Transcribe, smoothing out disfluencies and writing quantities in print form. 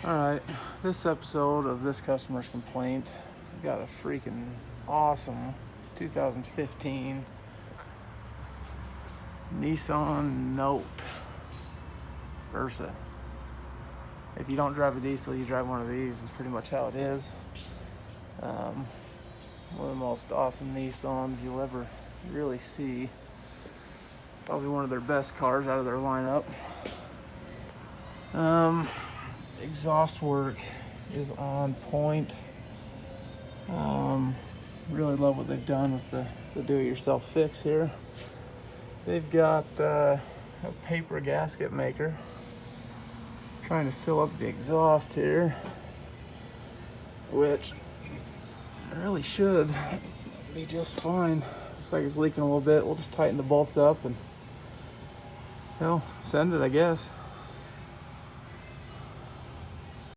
Alright, this episode of this customer's complaint, we got a freaking awesome 2015 Nissan Note Versa. If you don't drive a diesel, you drive one of these, is pretty much how it is. One of the most awesome Nissans you'll ever really see. Probably one of their best cars out of their lineup. Exhaust work is on point. Really love what they've done with the do-it-yourself fix here. They've got a paper gasket maker trying to seal up the exhaust here, which really should be just fine. Looks like it's leaking a little bit. We'll just tighten the bolts up and send it, I guess.